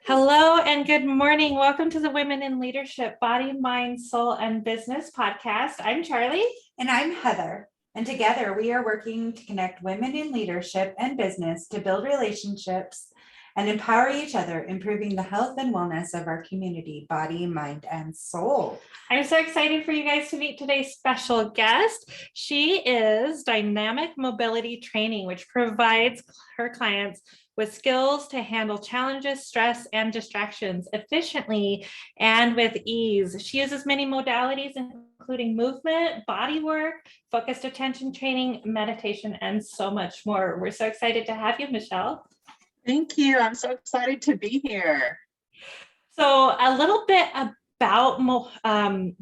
Hello and good morning. Welcome to the Women in Leadership Body, Mind, Soul, and Business podcast. I'm Charlie. And I'm Heather. And together we are working to connect women in leadership and business to build relationships and empower each other, improving the health and wellness of our community, body, mind, and soul. I'm so excited for you guys to meet today's special guest. She is Dynamic Mobility Training, which provides her clients with skills to handle challenges, stress, and distractions efficiently and with ease. She uses many modalities, including movement, body work, focused attention training, meditation, and so much more. We're so excited to have you, Michelle. Thank you. I'm so excited to be here. So a little bit about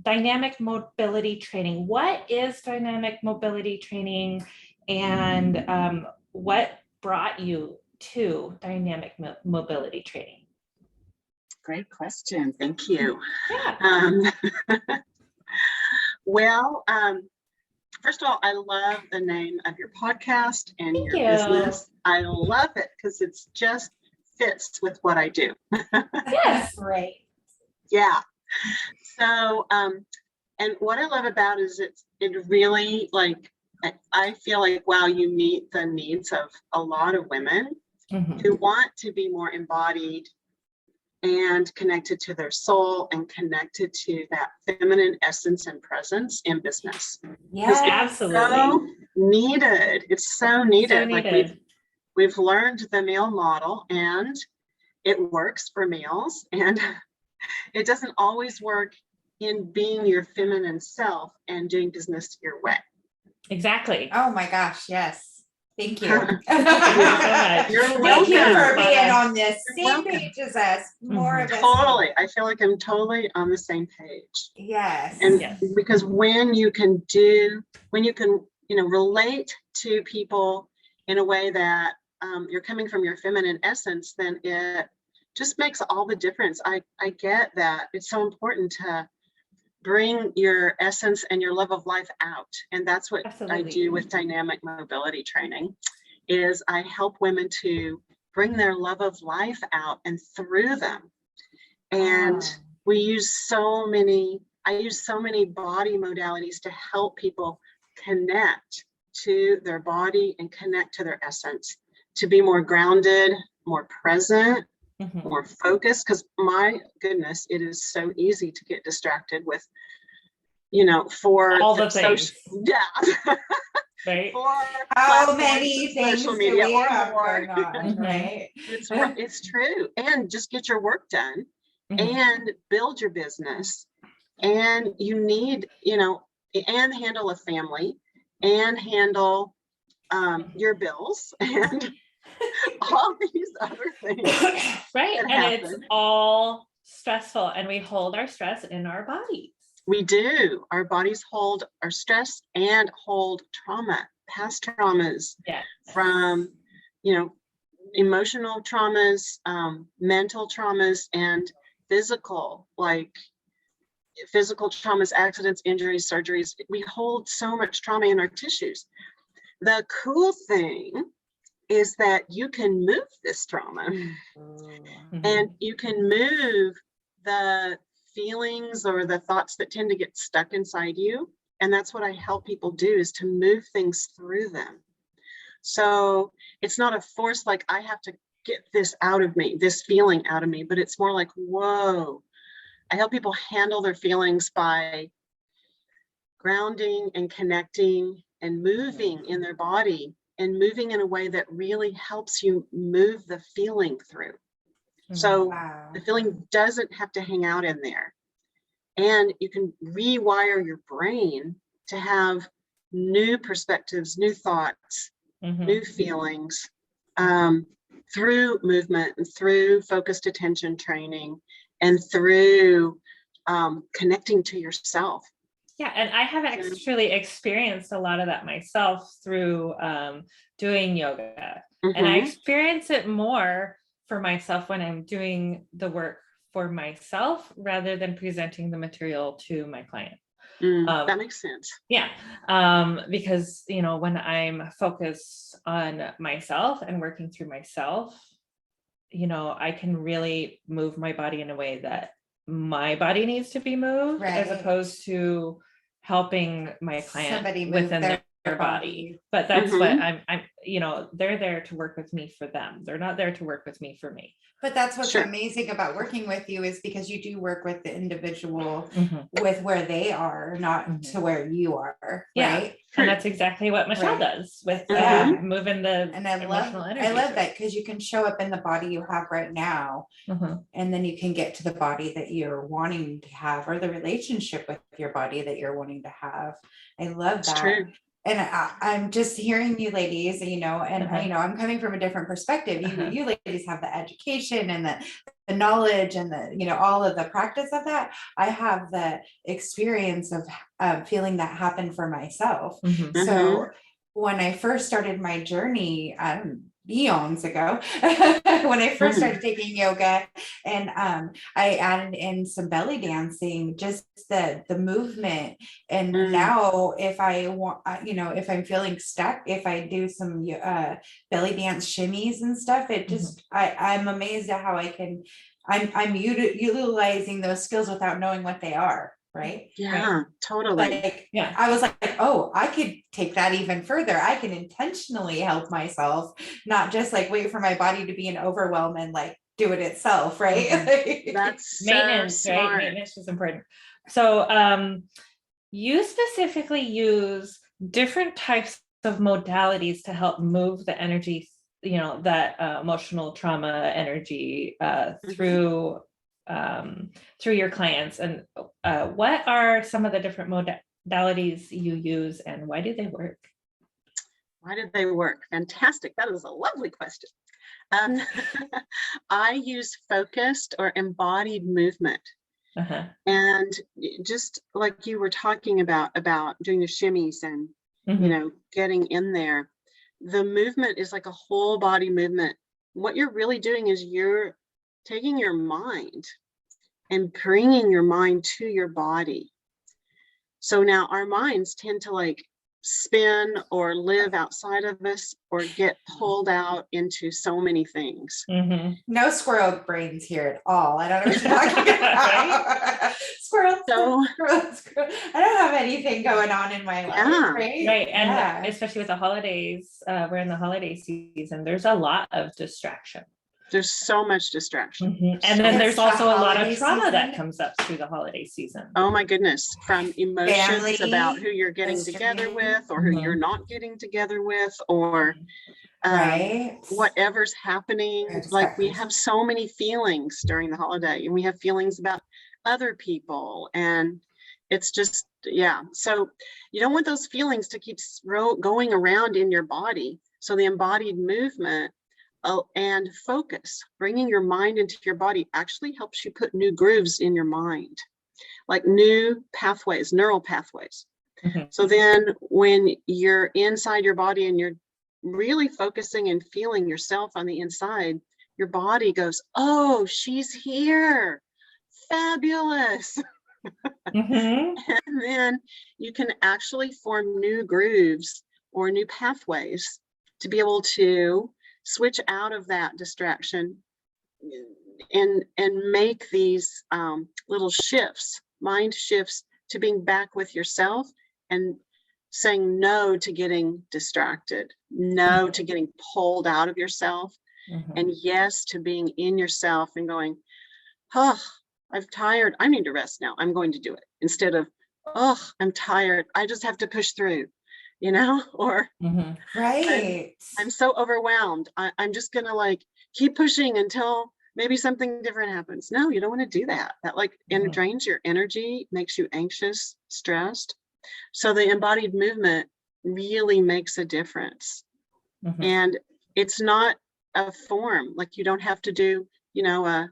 dynamic mobility training. What is dynamic mobility training, and what brought you to dynamic mobility training? Great question. Thank you. Yeah. Well, first of all, I love the name of your podcast and Thank your you. business. I love it because it's just fits with what I do. Yes. Right. Yeah. So, and what I love about is it really I feel like, wow, you meet the needs of a lot of women who want to be more embodied and connected to their soul and connected to that feminine essence and presence in business. Yeah, absolutely. So needed. It's so needed. So needed. Like we've learned the male model and it works for males, and it doesn't always work in being your feminine self and doing business your way. Exactly. Oh my gosh, yes. Thank you. Thank you so much. You're Thank you welcome. for being on this You're same welcome. page as us. More of us. Totally. I feel like I'm totally on the same page. Yes. And Yes. because when you can relate to people in a way that you're coming from your feminine essence, then it just makes all the difference. I get that it's so important to bring your essence and your love of life out. And that's what Absolutely. I do with dynamic mobility training, is I help women to bring their love of life out and through them. And I use so many body modalities to help people connect to their body and connect to their essence, to be more grounded, more present, more focused, because my goodness, it is so easy to get distracted with, for all the things. Right. For How many things social do media we or have more. going on, right? It's true. And just get your work done and build your business. And you need, and handle a family and handle your bills and all these other things. Right. And it's all stressful, and we hold our stress in our bodies. We do. Our bodies hold our stress and hold trauma, past traumas, from, emotional traumas, mental traumas, and physical traumas, accidents, injuries, surgeries. We hold so much trauma in our tissues. The cool thing is that you can move this trauma and you can move the feelings or the thoughts that tend to get stuck inside you. And that's what I help people do, is to move things through them. So it's not a force, like I have to get this out of me, this feeling out of me, but it's more like, whoa. I help people handle their feelings by grounding and connecting and moving in their body, and moving in a way that really helps you move the feeling through. So the feeling doesn't have to hang out in there. And you can rewire your brain to have new perspectives, new thoughts, new feelings through movement and through focused attention training and through connecting to yourself. Yeah, and I have actually experienced a lot of that myself through doing yoga. And I experience it more for myself when I'm doing the work for myself rather than presenting the material to my client. That makes sense. Yeah, because, when I'm focused on myself and working through myself, I can really move my body in a way that my body needs to be moved, as Right. opposed to helping my client Somebody move within their their body. But that's what I'm, they're there to work with me for them. They're not there to work with me for me. But that's what's Sure. amazing about working with you, is because you do work with the individual Mhm. with where they are, not Mhm. to where you are, Yeah. right? And that's exactly what Michelle Right. does with Yeah. moving the And I love emotional energy. that, because you can show up in the body you have right now, Mhm. and then you can get to the body that you're wanting to have, or the relationship with your body that you're wanting to have. I love It's that. true. And I'm just hearing you ladies, and Uh-huh. I'm coming from a different perspective. Uh-huh. You ladies have the education and the knowledge and all of the practice of that. I have the experience of feeling that happen for myself. Mhm. So when I first started my journey, eons ago, when I first started taking yoga, and I added in some belly dancing, just the movement. And now if I want, if I'm feeling stuck, if I do some belly dance shimmies and stuff, it just, I'm amazed at how I'm utilizing those skills without knowing what they are. Right. Yeah, totally. Like, I was like, oh, I could take that even further. I can intentionally help myself, not just like wait for my body to be in overwhelm and like do it itself. Right. That's Maintenance, so right? smart. Maintenance is important. So you specifically use different types of modalities to help move the energy, that emotional trauma energy through your clients. And what are some of the different modalities you use, and why do they work? Why did they work? Fantastic. That is a lovely question. I use focused or embodied movement. And just like you were talking about doing the shimmies and, getting in there, the movement is like a whole body movement. What you're really doing is you're taking your mind and bringing your mind to your body. So now our minds tend to like spin or live outside of us or get pulled out into so many things. No squirrel brains here at all. I don't know what you're talking about. Squirrel. I don't have anything going on in my life. Right. And especially with the holidays, we're in the holiday season. There's a lot of distraction. There's so much distraction. And then there's also a lot of trauma that comes up through the holiday season. Oh my goodness. From emotions Family, about who you're getting together with, or who you're not getting together with, or whatever's happening. Like we have so many feelings during the holiday, and we have feelings about other people, and it's just, so you don't want those feelings to keep going around in your body. So the embodied movement and focus, bringing your mind into your body, actually helps you put new grooves in your mind, like new pathways, neural pathways. So then when you're inside your body and you're really focusing and feeling yourself on the inside, your body goes, oh, she's here. Fabulous. And then you can actually form new grooves or new pathways to be able to switch out of that distraction and make these little shifts, mind shifts, to being back with yourself and saying no to getting distracted, no to getting pulled out of yourself, and yes to being in yourself and going, oh, I'm tired, I need to rest now, I'm going to do it, instead of, oh, I'm tired, I just have to push through, or I'm so overwhelmed, I'm just gonna like keep pushing until maybe something different happens. No, you don't want to do that. That like drains your energy, makes you anxious, stressed. So the embodied movement really makes a difference. And it's not a form, like you don't have to do, an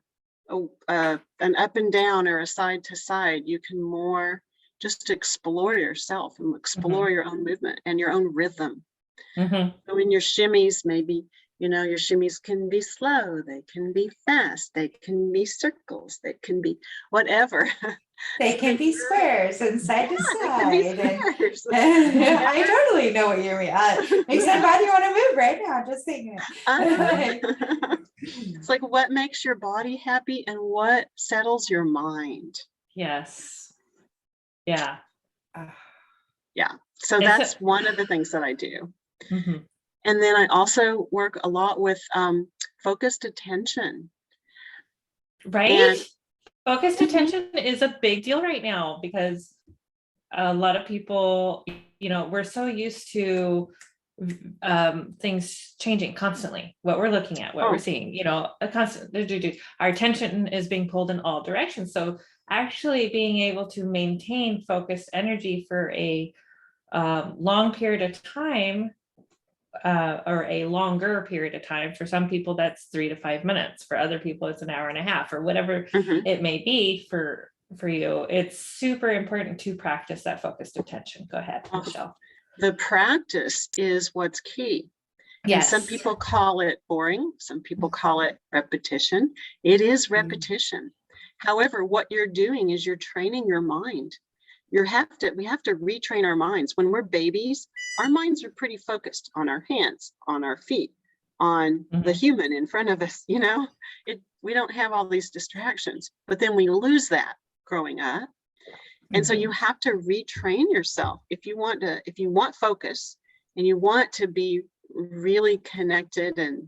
up and down or a side to side. You can more just explore yourself and explore your own movement and your own rhythm. So in your shimmies, maybe, your shimmies can be slow, they can be fast, they can be circles, they can be whatever. They can be squares and side to side. I totally know what you mean. Makes my body want to move right now, just thinking it. It's like, what makes your body happy and what settles your mind? Yes. Yeah. Yeah. So It's that's one of the things that I do. Mhm. And then I also work a lot with focused attention. Right? And Focused attention is a big deal right now because a lot of people, we're so used to things changing constantly, what we're looking at, what we're seeing, a constant, our attention is being pulled in all directions. So actually being able to maintain focused energy for a long period of time, or a longer period of time. For some people, that's 3 to 5 minutes. For other people, it's an hour and a half, or whatever it may be for you. It's super important to practice that focused attention. Go ahead, Michelle. The practice is what's key. Yes. And some people call it boring. Some people call it repetition. It is repetition. However, what you're doing is you're training your mind. We have to retrain our minds. When we're babies, our minds are pretty focused on our hands, on our feet, on the human in front of us. We don't have all these distractions, but then we lose that growing up. And so you have to retrain yourself. If you want focus and you want to be really connected and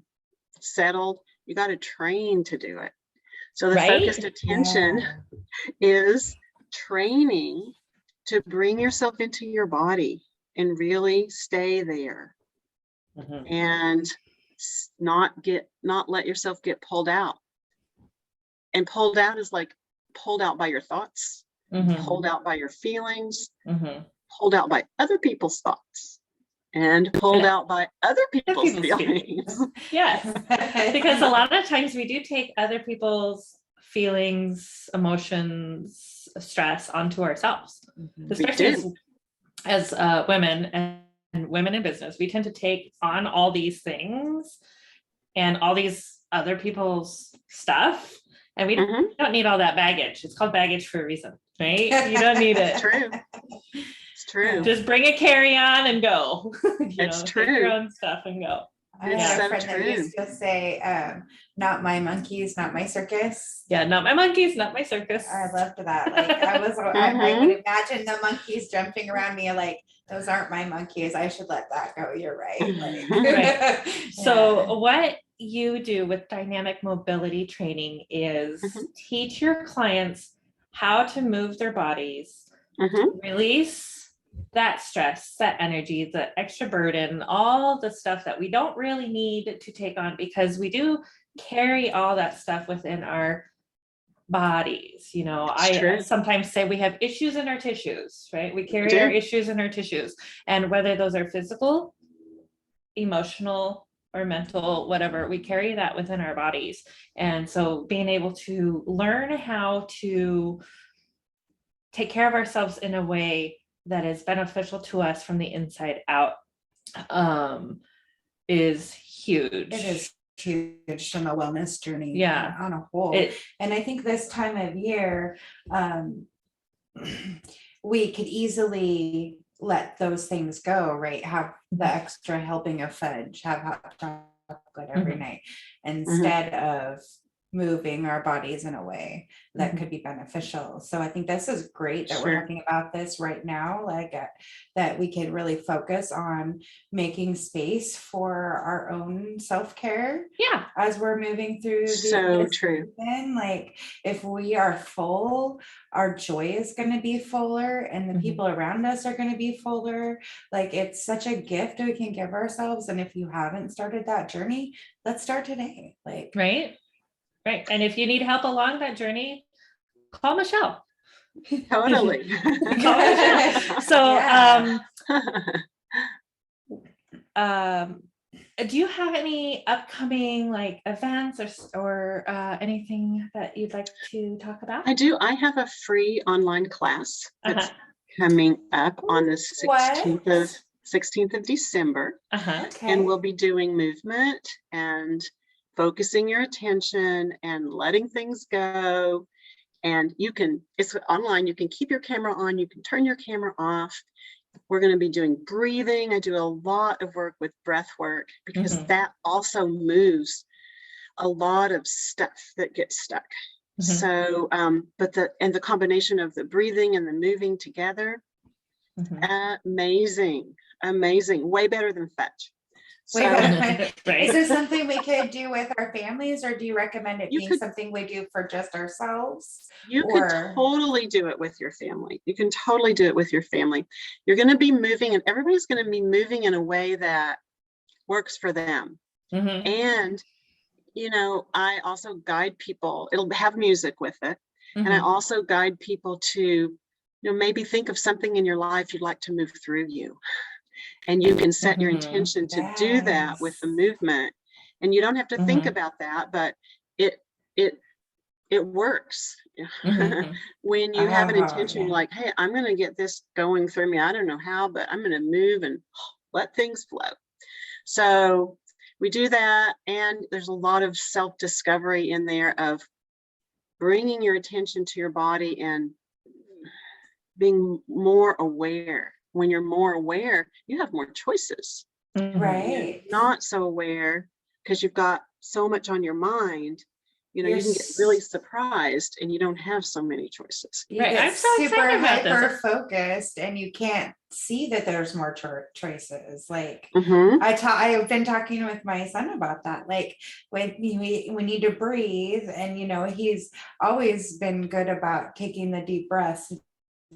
settled, you got to train to do it. So the focused attention is training to bring yourself into your body and really stay there and not let yourself get pulled out. And pulled out is like pulled out by your thoughts, pulled out by your feelings, pulled out by other people's thoughts, and pulled out by other people's feelings. Yes, because a lot of times we do take other people's feelings, emotions, stress onto ourselves, especially as women and women in business. We tend to take on all these things and all these other people's stuff, and we don't need all that baggage. It's called baggage for a reason, right? You don't need it. It's true. It's true. Just bring a carry-on and go. It's true. Take your own stuff and go. I had a friend that used to say, not my monkeys, not my circus. Yeah, not my monkeys, not my circus. I loved that. Like I would imagine the monkeys jumping around me, like, those aren't my monkeys. I should let that go. You're right. Like, right. So what you do with dynamic mobility training is teach your clients how to move their bodies, release that stress, that energy, the extra burden, all the stuff that we don't really need to take on, because we do carry all that stuff within our bodies. I sometimes say we have issues in our tissues, right? We carry our issues in our tissues, and whether those are physical, emotional, or mental, whatever, we carry that within our bodies. And so being able to learn how to take care of ourselves in a way that is beneficial to us from the inside out is huge. it is huge from a wellness journey on a whole. And I think this time of year, we could easily let those things go, right? Have the extra helping of fudge, have hot chocolate every night, instead of moving our bodies in a way that could be beneficial. So I think this is great that we're talking about this right now, like that we can really focus on making space for our own self-care as we're moving through so true. Season. Like if we are full, our joy is going to be fuller, and the people around us are going to be fuller. Like it's such a gift we can give ourselves. And if you haven't started that journey, let's start today. Like Right. And if you need help along that journey, call Michelle. Totally. So, do you have any upcoming like events or anything that you'd like to talk about? I do. I have a free online class that's coming up on the 16th of December. And we'll be doing movement and focusing your attention and letting things go. And it's online, you can keep your camera on, you can turn your camera off. We're going to be doing breathing. I do a lot of work with breath work because that also moves a lot of stuff that gets stuck. Mhm. So, but the combination of the breathing and the moving together, Mhm. amazing, way better than fetch. Way So better. Right. Is this something we could do with our families, or do you recommend it You being could- something we do for just ourselves? you could Or totally do it with your family. You can totally do it with your family. You're going to be moving, and everybody's going to be moving in a way that works for them. Mhm. And, you know, I also guide people, it'll have music with it. And I Mhm. also guide people to, you know, maybe think of something in your life you'd like to move through you. And you can set your Mhm. intention to do that with the movement. And you don't have to think Mhm. about that, but it it works. Mhm. When you have an Oh, intention, yeah. like, hey, I'm going to get this going through me. I don't know how, but I'm going to move and let things flow. So we do that. And there's a lot of self-discovery in there of bringing your attention to your body and being more aware. When you're more aware, you have more choices. Mhm. Right. Not so aware because you've got so much on your mind, you know, You're you can get really surprised and you don't have so many choices. You Right, get I'm so super excited about this. hyper focused, and you can't see that there's more choices. Like Mm-hmm. I've been talking with my son about that. Like when we need to breathe, and you know, he's always been good about taking the deep breaths,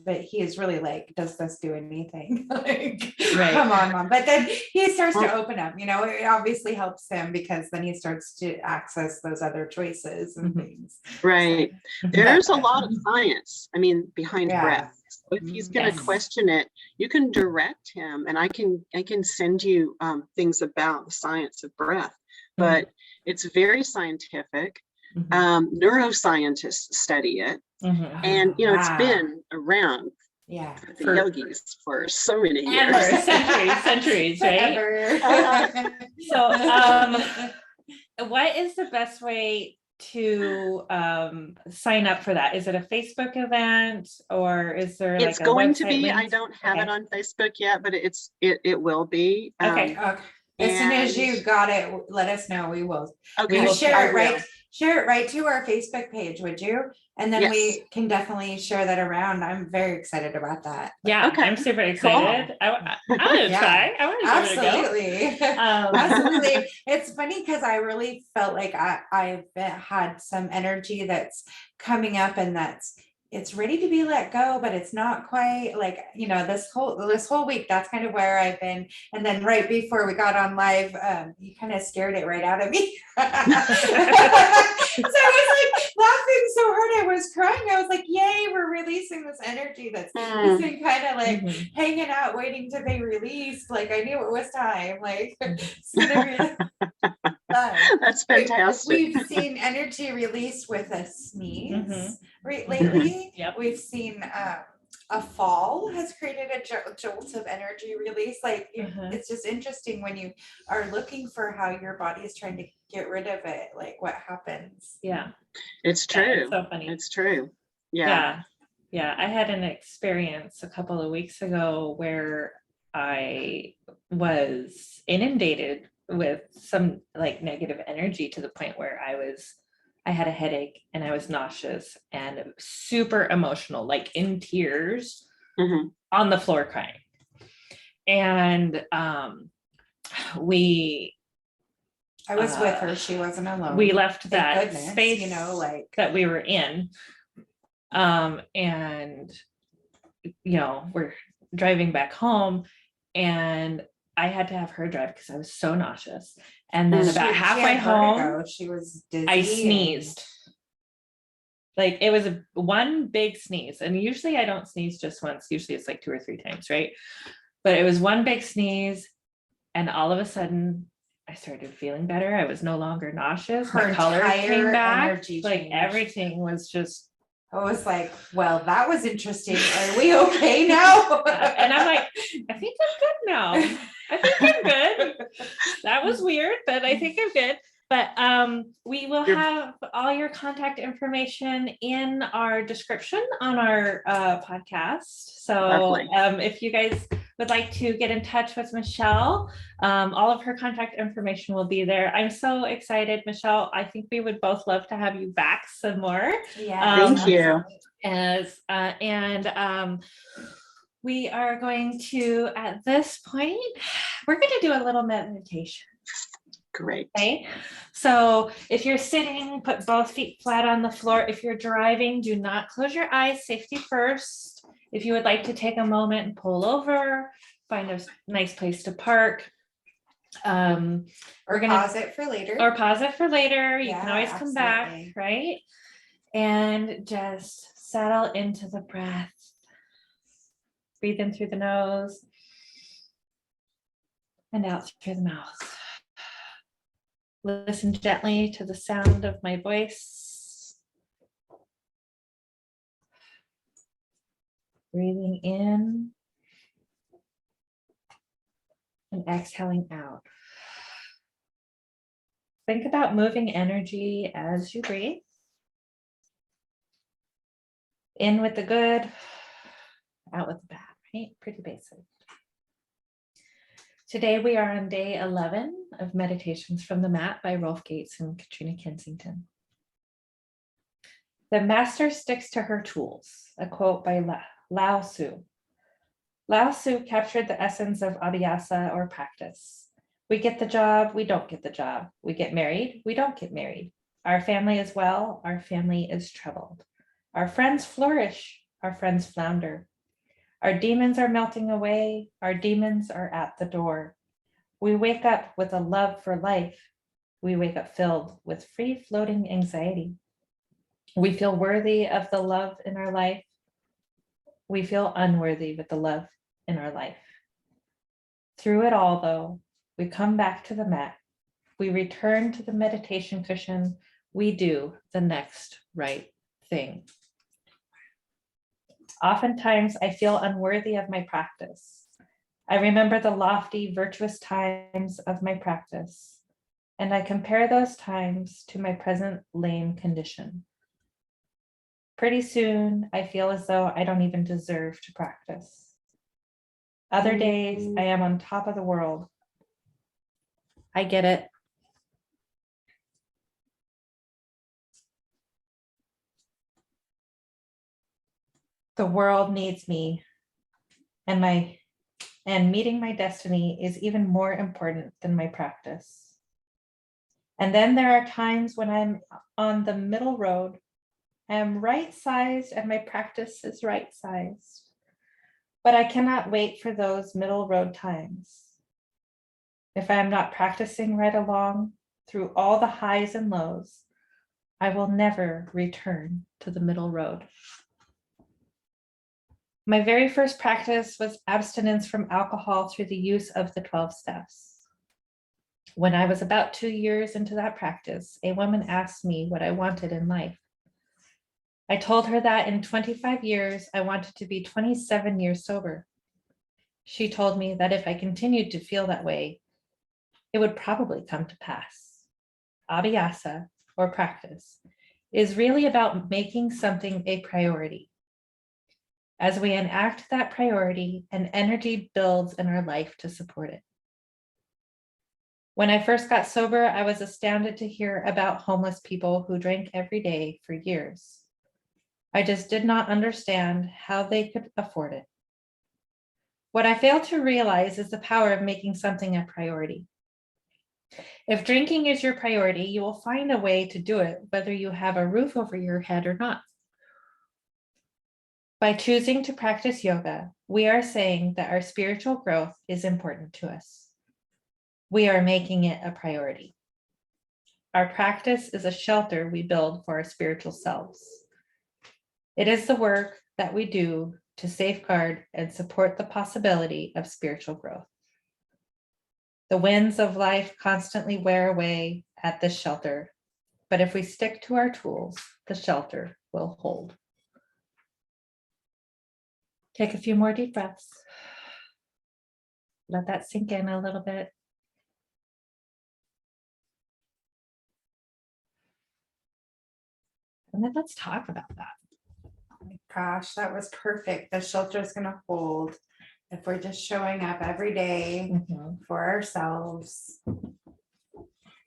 but he is really like, does this do anything? Like, Right. come on, mom. But then he starts to open up, you know, it obviously helps him because then he starts to access those other choices and Mhm. things. Right. Mhm. There's a lot of science, I mean, behind Yeah. breath. So if he's going to Yes. question it, you can direct him, and I can send you things about the science of breath, but it's very scientific. Mhm. Neuroscientists study it. Mhm. And, you know, it's Wow. been around Yeah. for the For- yogis for so many Ever, years. centuries, right? Forever. So, what is the best way to sign up for that? Is it a Facebook event, or is there It's like a going to website be, I link? don't have it Okay. on Facebook yet, but it will be. Okay. Okay. As soon as you And- got it, let us know. We will. Okay, We will share it I will. right. Share it right to our Facebook page, would you? And then Yes. we can definitely share that around. I'm very excited about that. Yeah, Okay. I'm super excited. I want to Yeah. try. I want to give it a go. Absolutely. Absolutely. It's funny because I really felt like I've had some energy that's coming up, and it's ready to be let go, but it's not quite, like, you know, this whole week, that's kind of where I've been. And then right before we got on live, you kind of scared it right out of me. So I was like laughing so hard, I was crying. I was like, yay, we're releasing this energy that's just been kind of like Mhm. hanging out, waiting to be released. Like I knew it was time. Like it's gonna be That's fantastic. We've seen energy release with a sneeze Mhm. lately. Yep. We've seen a fall has created a jolt of energy release. Like it's just interesting when you are looking for how your body is trying to get rid of it, like what happens. Yeah. It's Yeah, true. it's so funny. It's true. Yeah. Yeah. I had an experience a couple of weeks ago where I was inundated with some like negative energy to the point where I had a headache and I was nauseous and super emotional, like in tears Mhm. on the floor crying. And I was with her. She wasn't alone. we left Thank that goodness, space, you know, like that we were in. And you know, we're driving back home and I had to have her drive because I was so nauseous. And then about halfway home, she was dizzy. I sneezed. Like it was one big sneeze. And usually I don't sneeze just once. Usually it's like 2 or 3 times, right? But it was one big sneeze. And all of a sudden I started feeling better. I was no longer nauseous. Her My colors entire came back. energy Like changed. everything was just. I was like, well, that was interesting. Are we okay now? And I'm like, I think I'm good now. I think I'm good. That was weird, but I think I'm good. But we will have all your contact information in our description on our podcast. So Lovely. if you guys would like to get in touch with Michelle, all of her contact information will be there. I'm so excited, Michelle. I think we would both love to have you back some more. Yeah. Thank you. We are going to, at this point, we're going to do a little meditation. Great. Okay, so if you're sitting, put both feet flat on the floor. If you're driving, do not close your eyes, safety first. If you would like to take a moment and pull over, find a nice place to park. Or pause it for later. Or pause it for later. You Yeah, can always come back, absolutely. right? And just settle into the breath. Breathe in through the nose and out through the mouth. Listen gently to the sound of my voice. Breathing in and exhaling out. Think about moving energy as you breathe. In with the good, out with the bad, right? Pretty basic. Today we are on day 11 of Meditations from the Mat by Rolf Gates and Katrina Kensington. The master sticks to her tools, a quote by Lao Tzu. Lao Tzu captured the essence of abhyasa, or practice. We get the job, we don't get the job. We get married, we don't get married. Our family is well, our family is troubled. Our friends flourish, our friends flounder. Our demons are melting away, our demons are at the door. We wake up with a love for life. We wake up filled with free-floating anxiety. We feel worthy of the love in our life. We feel unworthy with the love in our life. Through it all, though, we come back to the mat. We return to the meditation cushion. We do the next right thing. Oftentimes, I feel unworthy of my practice. I remember the lofty, virtuous times of my practice, and I compare those times to my present lame condition. Pretty soon, I feel as though I don't even deserve to practice. Other days, I am on top of the world. I get it. The world needs me, and meeting my destiny is even more important than my practice. And then there are times when I'm on the middle road. I am right-sized and my practice is right-sized. But I cannot wait for those middle road times. If I am not practicing right along through all the highs and lows, I will never return to the middle road. My very first practice was abstinence from alcohol through the use of the 12 steps. When I was about 2 years into that practice, a woman asked me what I wanted in life. I told her that in 25 years, I wanted to be 27 years sober. She told me that if I continued to feel that way, it would probably come to pass. Abhyasa, or practice, is really about making something a priority. As we enact that priority, an energy builds in our life to support it. When I first got sober, I was astounded to hear about homeless people who drank every day for years. I just did not understand how they could afford it. What I failed to realize is the power of making something a priority. If drinking is your priority, you will find a way to do it, whether you have a roof over your head or not. By choosing to practice yoga, we are saying that our spiritual growth is important to us. We are making it a priority. Our practice is a shelter we build for our spiritual selves. It is the work that we do to safeguard and support the possibility of spiritual growth. The winds of life constantly wear away at this shelter, but if we stick to our tools, the shelter will hold. Take a few more deep breaths. Let that sink in a little bit. And then let's talk about that. Oh my gosh, that was perfect. The shelter is going to hold. if we're just showing up every day for ourselves,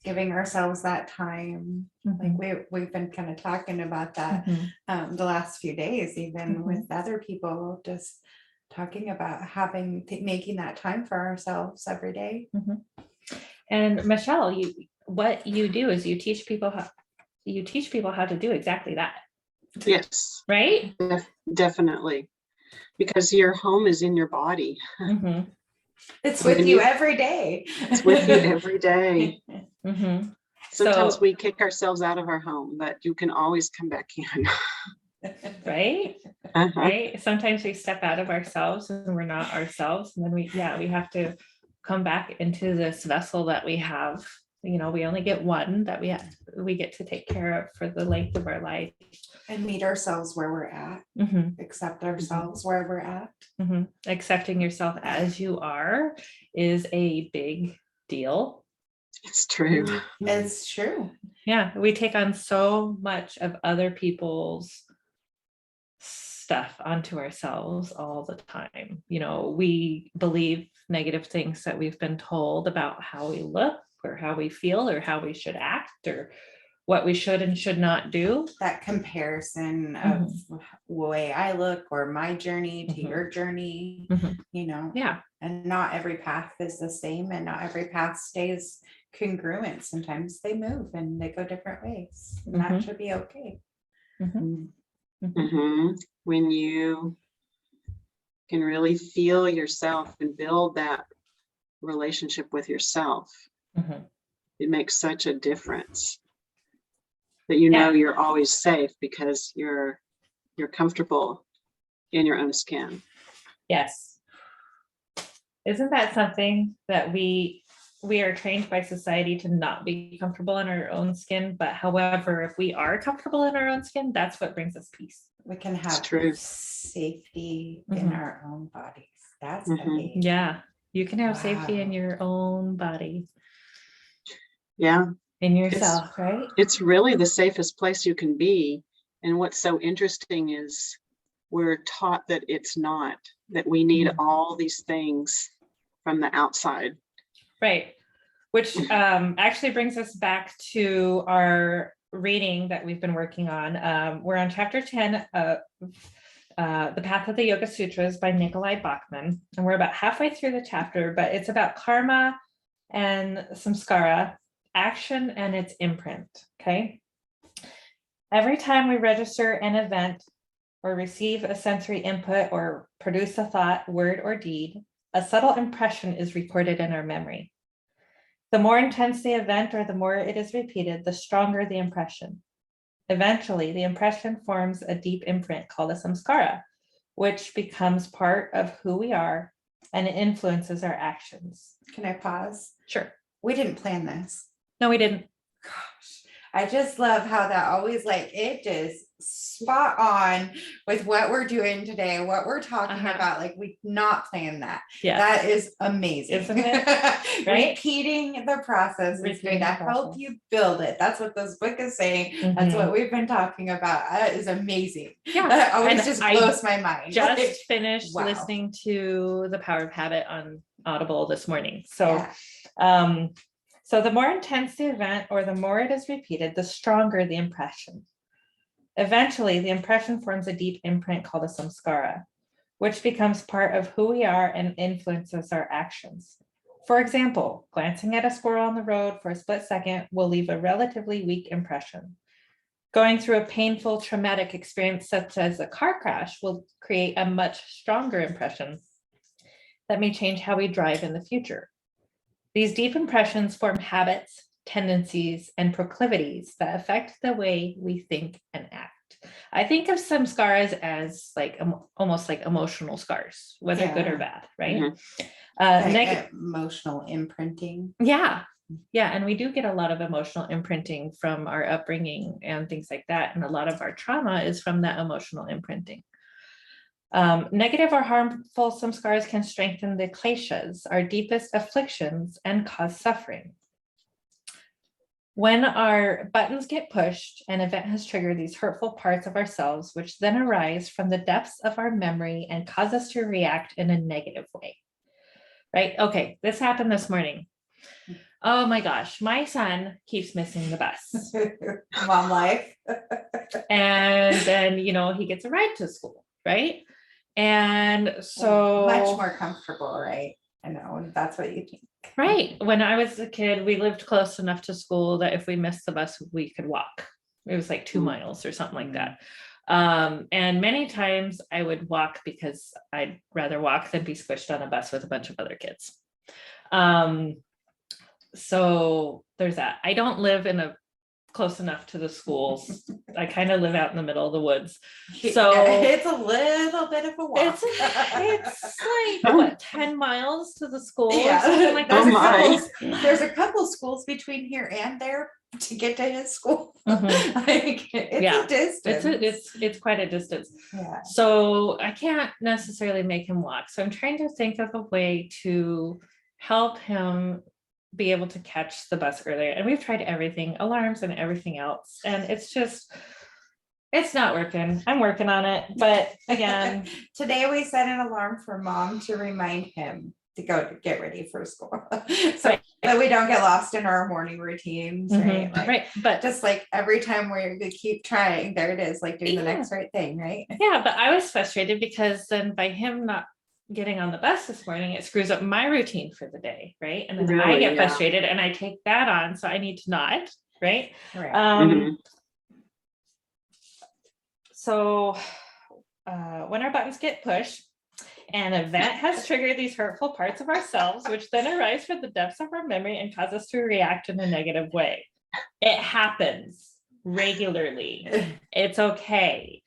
giving ourselves that time, like we've been kind of talking about that the last few days, even with other people, just talking about making that time for ourselves every day. And Michelle, what you do is you teach people how to do exactly that. Yes. Right? Definitely. Because your home is in your body. It's with you every day. It's with you every day. Sometimes So, we kick ourselves out of our home, but you can always come back in. Right? Right? Sometimes we step out of ourselves and we're not ourselves. And then we have to come back into this vessel that we have. We only get one that we get to take care of for the length of our life. And meet ourselves where we're at. Accept ourselves where we're at. Accepting yourself as you are is a big deal. It's true. It's true. Yeah, we take on so much of other people's stuff onto ourselves all the time. We believe negative things that we've been told about how we look or how we feel or how we should act or what we should and should not do. That comparison of the way I look or my journey to your journey, Yeah. And not every path is the same and not every path stays congruent. Sometimes they move and they go different ways. And that should be okay. When you can really feel yourself and build that relationship with yourself, it makes such a difference that you're always safe because you're comfortable in your own skin. Yes. Isn't that something that we are trained by society to not be comfortable in our own skin? But however, if we are comfortable in our own skin, that's what brings us peace. We can have safety in our own bodies. That's amazing. Yeah. You can have safety in your own body. Yeah. In yourself, right? It's really the safest place you can be. And what's so interesting is we're taught that it's not, that we need all these things from the outside. Right. Which actually brings us back to our reading that we've been working on. We're on chapter 10 of The Path of the Yoga Sutras by Nikolai Bachman. And we're about halfway through the chapter, but it's about karma and samskara, action and its imprint. Okay. Every time we register an event or receive a sensory input or produce a thought, word, or deed, a subtle impression is recorded in our memory. The more intense the event or the more it is repeated, the stronger the impression. Eventually, the impression forms a deep imprint called a samskara, which becomes part of who we are and it influences our actions. Can I pause? Sure. We didn't plan this. No, we didn't. Gosh, I just love how that always it just spot on with what we're doing today, what we're talking about. Like we not planned that. Yeah. That is amazing. Isn't it? Right? Repeating the process is going to help you build it. That's what this book is saying. That's what we've been talking about. That is amazing. Yeah. That always just blows my mind. Just finished listening to The Power of Habit on Audible this morning. So, so the more intense the event or the more it is repeated, the stronger the impression. Eventually, the impression forms a deep imprint called a samskara, which becomes part of who we are and influences our actions. For example, glancing at a squirrel on the road for a split second will leave a relatively weak impression. Going through a painful, traumatic experience such as a car crash will create a much stronger impression that may change how we drive in the future. These deep impressions form habits, tendencies, and proclivities that affect the way we think and act. I think of samskaras as almost like emotional scars, whether good or bad, right? Emotional imprinting. Yeah. And we do get a lot of emotional imprinting from our upbringing and things like that. And a lot of our trauma is from that emotional imprinting. Negative or harmful samskaras can strengthen the kleshas, our deepest afflictions, and cause suffering. When our buttons get pushed, an event has triggered these hurtful parts of ourselves, which then arise from the depths of our memory and cause us to react in a negative way. Right? Okay, this happened this morning. Oh my gosh, my son keeps missing the bus. Mom life. And then, he gets a ride to school, right? And so much more comfortable, right? I know, that's what you think. Right. When I was a kid, we lived close enough to school that if we missed the bus, we could walk. It was like 2 miles or something like that. And many times I would walk because I'd rather walk than be squished on a bus with a bunch of other kids. So there's that. I don't live close enough to the schools. I kind of live out in the middle of the woods. So it's a little bit of a walk. It's like what, 10 miles to the school or something like there's that. There's a couple schools between here and there to get to his school. Mm-hmm. Like, it's a distance. It's quite a distance. Yeah. So I can't necessarily make him walk. So I'm trying to think of a way to help him be able to catch the bus earlier. And we've tried everything, alarms and everything else. And it's not working. I'm working on it. But again, today we set an alarm for Mom to remind him to go to get ready for school. So that we don't get lost in our morning routines. Right. Like, right. But just like every time we keep trying, there it is, like doing the next right thing. Right. Yeah. But I was frustrated because then by him not getting on the bus this morning, it screws up my routine for the day, right? And then I get frustrated and I take that on, so I need to not, right? So when our buttons get pushed, an event has triggered these hurtful parts of ourselves, which then arise from the depths of our memory and cause us to react in a negative way. It happens regularly. It's okay.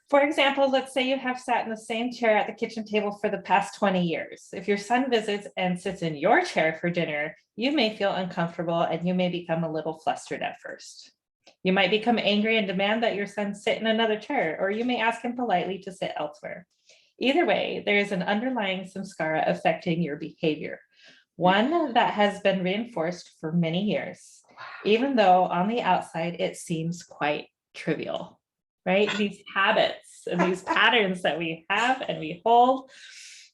For example, let's say you have sat in the same chair at the kitchen table for the past 20 years. If your son visits and sits in your chair for dinner, you may feel uncomfortable and you may become a little flustered at first. You might become angry and demand that your son sit in another chair, or you may ask him politely to sit elsewhere. Either way, there is an underlying samskara affecting your behavior, one that has been reinforced for many years, even though on the outside it seems quite trivial. Right? These habits and these patterns that we have and we hold.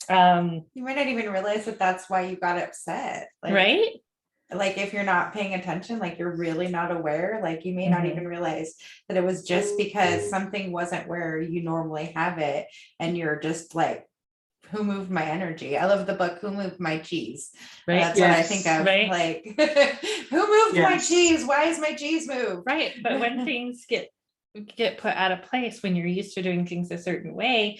You might not even realize that that's why you got upset. Like, right? Like if you're not paying attention, like you're really not aware, like you may not even realize that it was just because something wasn't where you normally have it. And you're just like, who moved my energy? I love the book, Who Moved My Cheese? Right. That's what I think of. Right? Like, who moved my cheese? Why is my cheese moved? Right. But when things get put out of place, when you're used to doing things a certain way,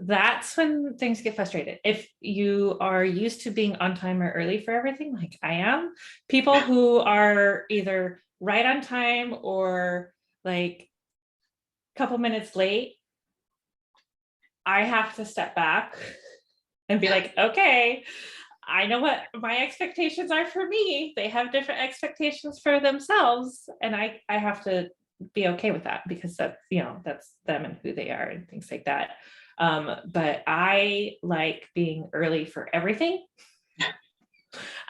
that's when things get frustrated. If you are used to being on time or early for everything, like I am, people who are either right on time or like a couple minutes late, I have to step back and be like, okay, I know what my expectations are for me. They have different expectations for themselves. And I have to be okay with that because that's, that's them and who they are and things like that. But I like being early for everything.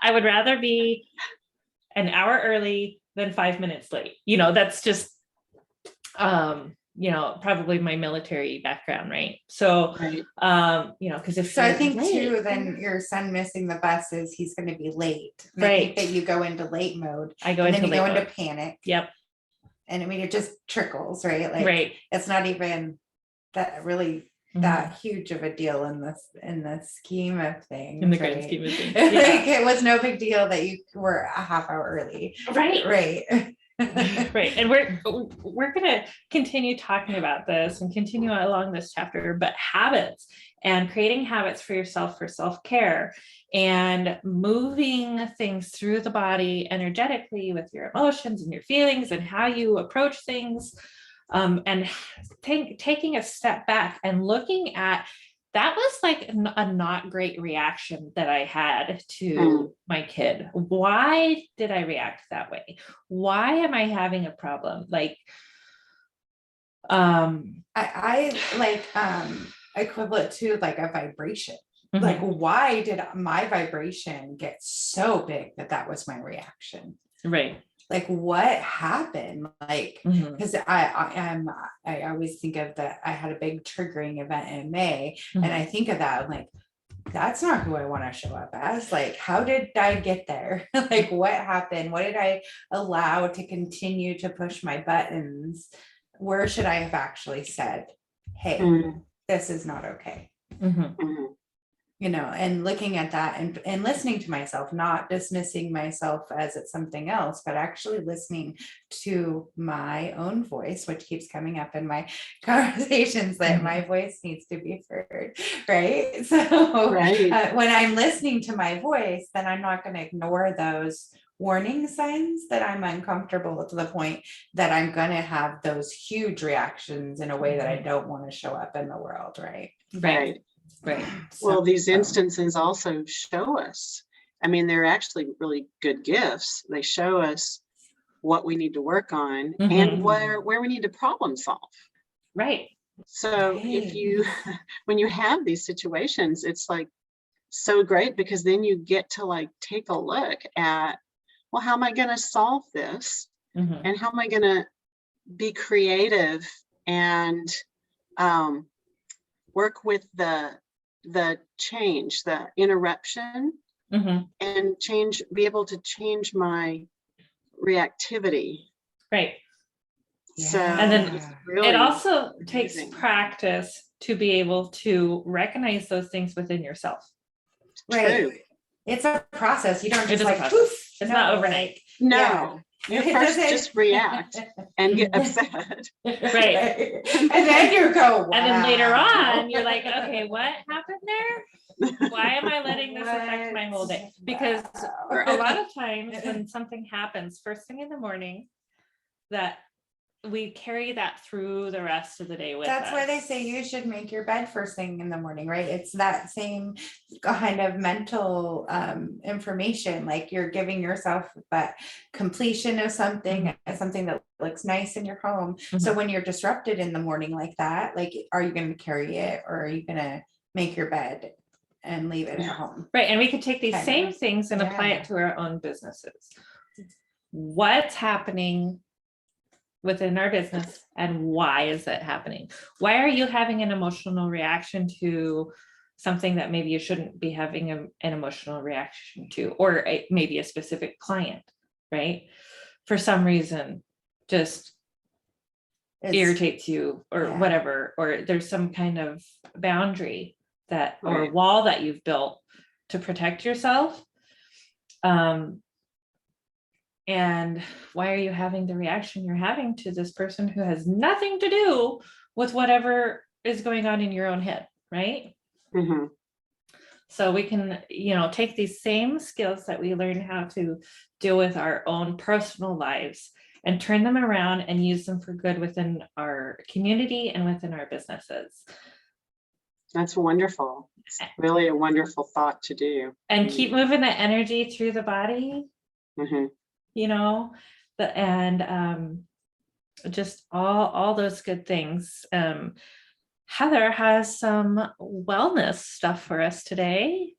I would rather be an hour early than 5 minutes late. That's just, probably my military background, right? So, because if so, I think late, too, then your son missing the bus is he's going to be late. And right. I think that you go into late mode. I go into late mode. Into panic. Yep. And I mean, it just trickles, right? Like, right. It's not even that really that huge of a deal in the scheme of things. In the grand scheme of things. Yeah. Like, it was no big deal that you were a half hour early. Right. Right. Right. And we're going to continue talking about this and continue along this chapter, but habits and creating habits for yourself for self-care and moving things through the body energetically with your emotions and your feelings and how you approach things, and taking a step back and looking at that was like a not great reaction that I had to my kid. Why did I react that way? Why am I having a problem? Like, I like equivalent to like a vibration. Mm-hmm. Like, why did my vibration get so big that was my reaction? Right. like what happened? Like, Mhm. because I always think of that. I had a big triggering event in May, and I think of that. I'm like, that's not who I want to show up as. Like, how did I get there? Like, what happened? What did I allow to continue to push my buttons? Where should I have actually said, hey, Mm, this is not okay? Mhm. mhm. You know, and looking at that and listening to myself, not dismissing myself as it's something else, but actually listening to my own voice, which keeps coming up in my conversations, that my voice needs to be heard. Right. So Right. when I'm listening to my voice, then I'm not going to ignore those warning signs that I'm uncomfortable to the point that I'm going to have those huge reactions in a way that I don't want to show up in the world. Right. Right. Right. Well, these So, instances also show us, I mean, they're actually really good gifts. They show us what we need to work on and Mhm. where we need to problem solve. Right. So if right. you, when you have these situations, it's like so great because then you get to like take a look at, well, how am I going to solve this? Mhm. And how am I going to be creative and work with the change, the interruption, Mhm. and be able to change my reactivity. Right. So And then it's Yeah. it really also takes amazing. practice to be able to recognize those things within yourself. Right. True. It's a process. You don't It just is a like process. poof. It's No. not overnight. No, you It first doesn't- just react and get Mhm. upset. Right. And then you go, wow. And then later on, you're like, okay, what happened there? Why am I letting this affect my whole day? Because for a lot of times when something happens first thing in the morning, that we carry that through the rest of the day with That's us. why they say you should make your bed first thing in the morning, right? It's that same kind of mental information, like you're giving yourself that completion of something, something that looks nice in your home. So when you're disrupted in the morning like that, like, are you going to carry it, or are you going to make your bed and leave it at home? Right. And we could take these Kind same of. things and apply Yeah. it to our own businesses. What's happening within our business and why is it happening? Why are you having an emotional reaction to something that maybe you shouldn't be having an emotional reaction to, or maybe a specific client, right? For some reason, just irritates you or whatever, or there's some kind of boundary that or wall that you've built to protect yourself. And why are you having the reaction you're having to this person who has nothing to do with whatever is going on in your own head, right? Mhm. So we can, take these same skills that we learn how to deal with our own personal lives and turn them around and use them for good within our community and within our businesses. That's wonderful. It's really a wonderful thought to do. And keep moving the energy through the body. Mhm. And just all those good things. Heather has some wellness stuff for us today.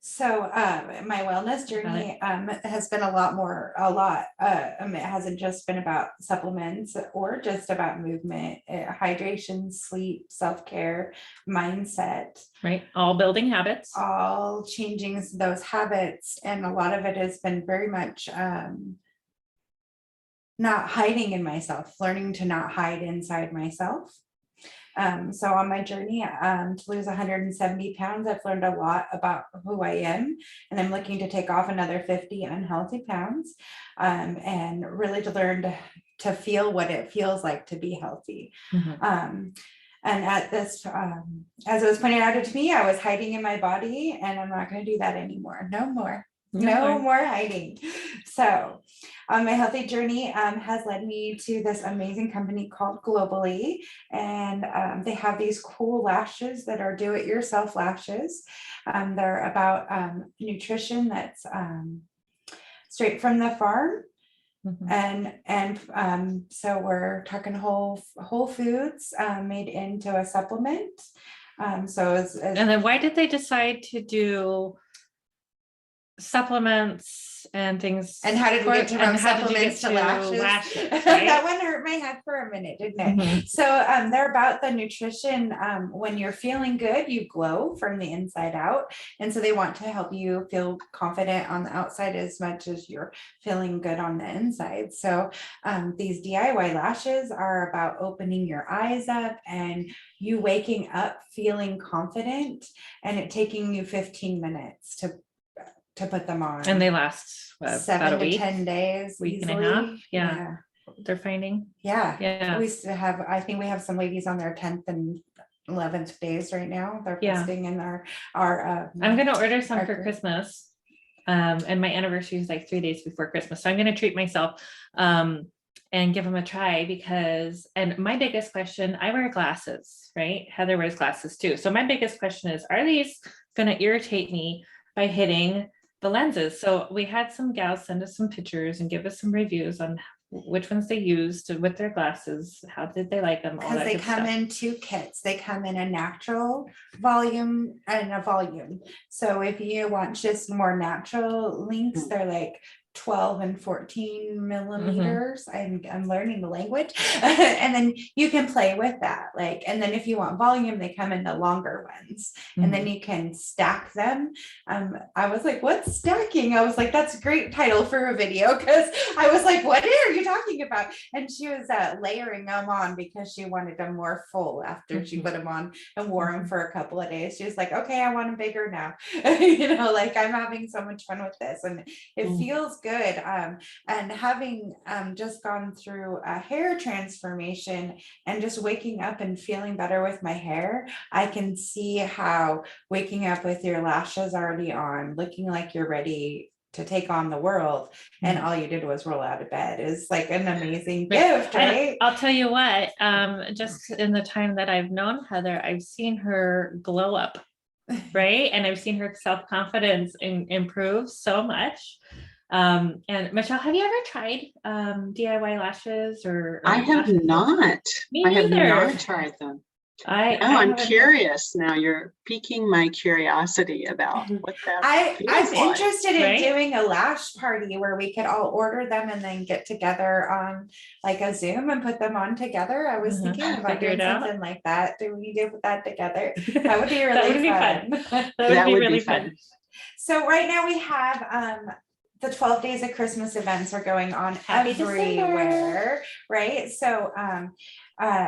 So my wellness journey has been a lot. It hasn't just been about supplements or just about movement, hydration, sleep, self-care, mindset. Right. All building habits. All changing those habits. And a lot of it has been very much not hiding in myself, learning to not hide inside myself. So on my journey to lose 170 pounds, I've learned a lot about who I am, and I'm looking to take off another 50 unhealthy pounds, and really to learn to feel what it feels like to be healthy. And at this, as it was pointed out to me, I was hiding in my body, and I'm not going to do that anymore. No more hiding. So my healthy journey has led me to this amazing company called Globally, and they have these cool lashes that are do-it-yourself lashes. They're about nutrition that's straight from the farm. And so we're talking whole foods made into a supplement. So and then why did they decide to do supplements and things. And how did we get and from how did you get supplements to lashes? right? That one hurt my head for a minute, didn't it? Mhm. So they're about the nutrition. When you're feeling good, you glow from the inside out. And so they want to help you feel confident on the outside as much as you're feeling good on the inside. So these DIY lashes are about opening your eyes up and you waking up feeling confident, and it taking you 15 minutes to put them on. And they last about 7 a to week, 10 days. week easily. and a half. Yeah. They're finding. Yeah. Yeah. We used to have, I think we have some ladies on their 10th and 11th days right now. They're posting in our I'm going to order some our for group. Christmas. And my anniversary is like 3 days before Christmas. So I'm going to treat myself and give them a try because, and my biggest question, I wear glasses, right? Heather wears glasses too. So my biggest question is, are these going to irritate me by hitting the lenses? So we had some gals send us some pictures and give us some reviews on which ones they used with their glasses. How did they like them? All Because that they good come stuff. in 2 kits. They come in a natural volume and a volume. So if you want just more natural links, they're like 12 and 14 millimeters. I'm learning the language. And then you can play with that. Like, and then if you want volume, they come in the longer ones. And then you can stack them. I was like, what's stacking? I was like, that's a great title for a video, because I was like, what are you talking about? And she was layering them on because she wanted them more full after she put them on and wore them for a couple of days. She was like, okay, I want them bigger now. You know, like I'm having so much fun with this, and it feels good. And having just gone through a hair transformation and just waking up and feeling better with my hair, I can see how waking up with your lashes already on, looking like you're ready to take on the world, and all you did was roll out of bed is like an amazing gift, right? I'll tell you what, just in the time that I've known Heather, I've seen her glow up, right? And I've seen her self-confidence improve so much. And Michelle, have you ever tried DIY lashes or I have not. Me I have neither. not tried them. I'm I'm curious now. You're piquing my curiosity about what that I'm feels like. interested in right? doing a lash party where we could all order them and then get together on like a Zoom and put them on together. I was thinking about Figure doing it out. something like that. Do we do that together? That would be really That would be fun. That would be really fun. So right now we have the 12 days of Christmas events are going on Happy December. everywhere, right? So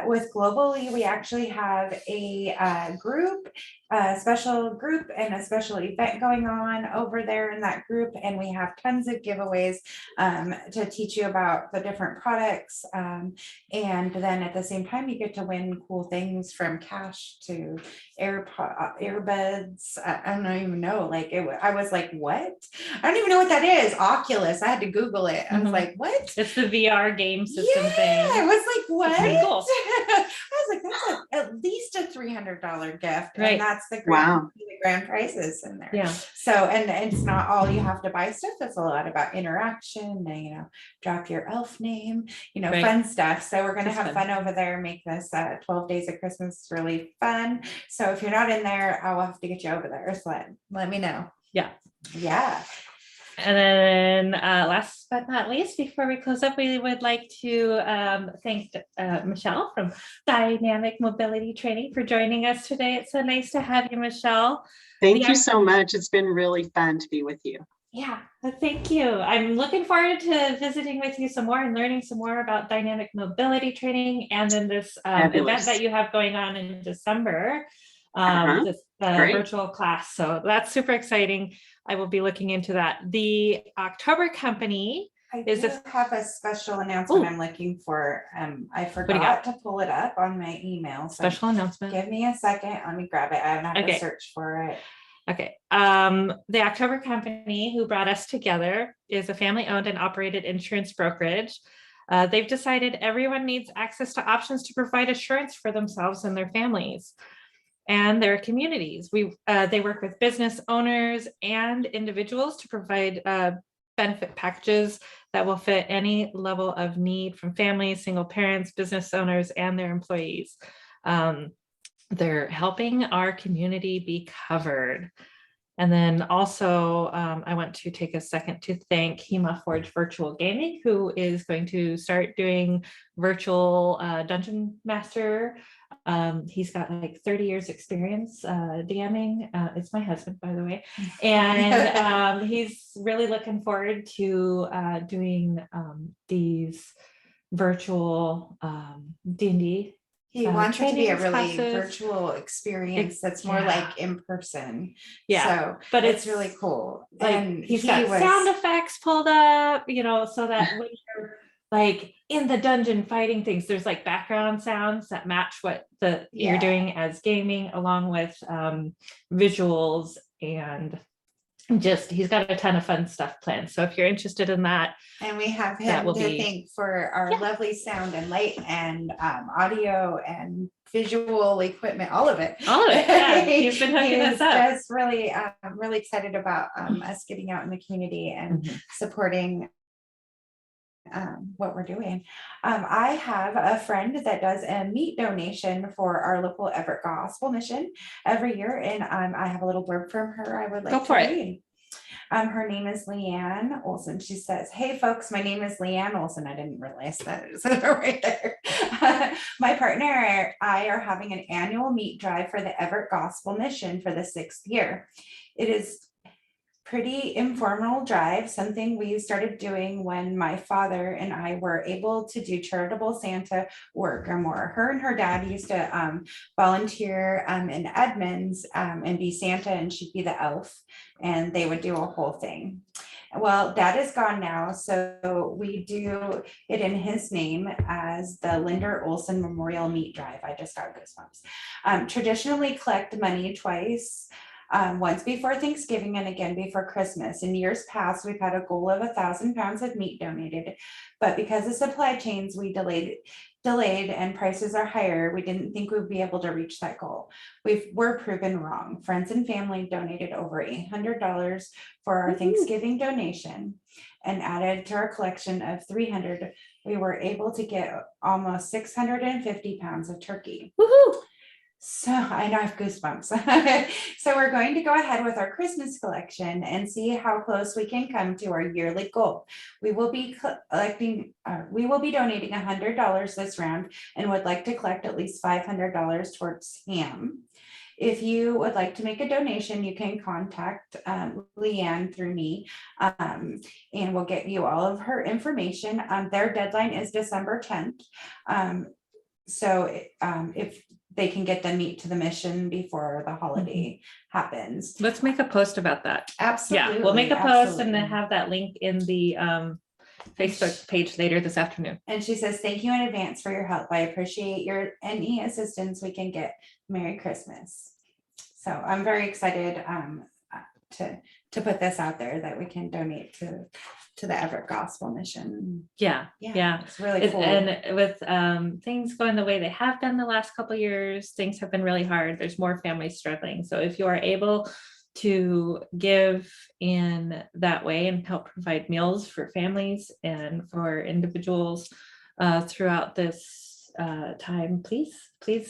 with Globally, we actually have a group, a special group and a special event going on over there in that group. And we have tons of giveaways to teach you about the different products. And then at the same time, you get to win cool things from cash to earbuds. I don't even know. Like I was like, what? I don't even know what that is. Oculus. I had to Google it. I was like, what? It's the VR game system thing. I was like, what? Pretty cool. I was like, that's at least a $300 gift. Right. And that's the grand prizes in there. Yeah. So, and it's not all you have to buy stuff. It's a lot about interaction and, you know, drop your elf name, you know, fun stuff. So we're going to have fun over there, make this 12 days of Christmas really fun. So if you're not in there, I'll have to get you over there. So let me know. Yeah. Yeah. And then last but not least, before we close up, we would like to thank Michelle from Dynamic Mobility Training for joining us today. It's so nice to have you, Michelle. Thank you so much. It's been really fun to be with you. Yeah, thank you. I'm looking forward to visiting with you some more and learning some more about dynamic mobility training, and then this event that you have going on in December, this virtual class. So that's super exciting. I will be looking into that. The October company have a special announcement I'm looking for. I forgot to pull it up on my email. So special announcement. Give me a second. Let me grab it. I don't have to search for it. Okay. The October company who brought us together is a family-owned and operated insurance brokerage. They've decided everyone needs access to options to provide assurance for themselves and their families and their communities. They work with business owners and individuals to provide benefit packages that will fit any level of need from families, single parents, business owners, and their employees. They're helping our community be covered. And then also, I want to take a second to thank Hema Forge Virtual Gaming, who is going to start doing virtual Dungeon Master. He's got like 30 years experience DMing. It's my husband, by the way. And he's really looking forward to doing these virtual D&D. He wants it to be a trainings, really classes. virtual experience that's more Yeah. like in person. Yeah, So, but it's really cool. Like, And he's got sound effects pulled up, you know, so that when you're like in the dungeon fighting things, there's like background sounds that match what you're doing as gaming, along with visuals, and just he's got a ton of fun stuff planned. So if you're interested in that, and we have that him will to be- thank for our lovely sound and light and audio and visual equipment, all of it. Yeah, he's been hooking us up. Just really, really excited about us getting out in the community and supporting what we're doing. I have a friend that does a meat donation for our local Everett Gospel Mission every year, and I have a little blurb from her I would like to read. Her name is Leanne Olson. She says, "Hey folks, my name is Leanne Olson." I didn't realize that it was right there. My partner and I are having an annual meat drive for the Everett Gospel Mission for the 6th year. It is pretty informal drive, something we started doing when my father and I were able to do charitable Santa work or more. Her and her dad used to volunteer in Edmonds and be Santa, and she'd be the elf, and they would do a whole thing. Well, Dad is gone now, so we do it in his name as the Linder Olson Memorial Meat Drive. I just got goosebumps. Traditionally collect money twice. Once before Thanksgiving and again before Christmas. In years past, we've had a goal of 1,000 pounds of meat donated, but because of supply chains, we delayed and prices are higher, we didn't think we'd be able to reach that goal. We're proven wrong. Friends and family donated over $800 for our Thanksgiving donation, and added to our collection of 300, we were able to get almost 650 pounds of turkey. Woohoo! So I know I have goosebumps. So we're going to go ahead with our Christmas collection and see how close we can come to our yearly goal. We will be donating $100 this round and would like to collect at least $500 towards ham. If you would like to make a donation, you can contact Leanne through me, and we'll get you all of her information. Their deadline is December 10th. So if they can get the meat to the mission before the holiday happens. Let's make a post about that. Absolutely. Yeah, we'll make a post and then have that link in the Facebook page later this afternoon. And she says, "Thank you in advance for your help. I appreciate any assistance we can get. Merry Christmas." So I'm very excited to put this out there that we can donate to the Everett Gospel Mission. Yeah. It's really cool. And with things going the way they have been the last couple of years, things have been really hard. There's more families struggling. So if you are able to give in that way and help provide meals for families and for individuals throughout this time, please.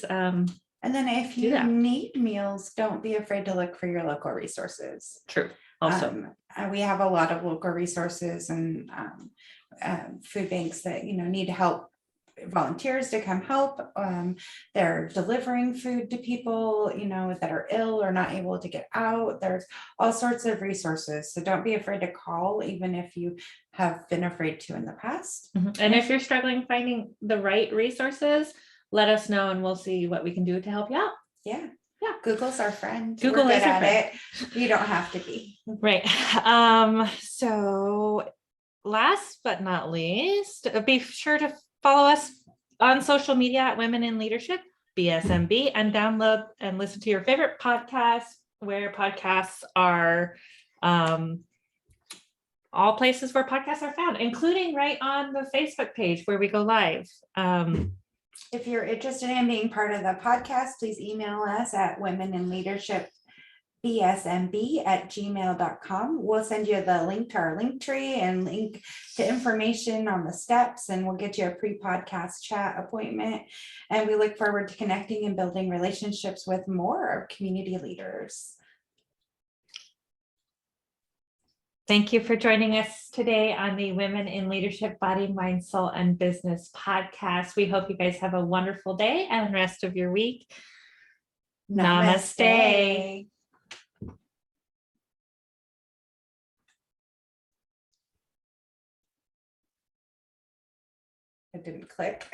And then if you need meals, don't be afraid to look for your local resources. True. Also, we have a lot of local resources and food banks that need help, volunteers to come help. They're delivering food to people that are ill or not able to get out. There's all sorts of resources, so don't be afraid to call, even if you have been afraid to in the past. And if you're struggling finding the right resources, let us know and we'll see what we can do to help you out. Yeah. Google's our friend. Google is our friend. You don't have to be. Right. So last but not least, be sure to follow us on social media at Women in Leadership, BSMB, and download and listen to your favorite podcast, where podcasts are all places where podcasts are found, including right on the Facebook page where we go live. If you're interested in being part of the podcast, please email us at womeninleadershipbsmb@gmail.com. We'll send you the link to our link tree and link to information on the steps, and we'll get you a pre-podcast chat appointment. And we look forward to connecting and building relationships with more community leaders. Thank you for joining us today on the Women in Leadership, Body, Mind, Soul, and Business podcast. We hope you guys have a wonderful day and rest of your week. Namaste. It didn't click.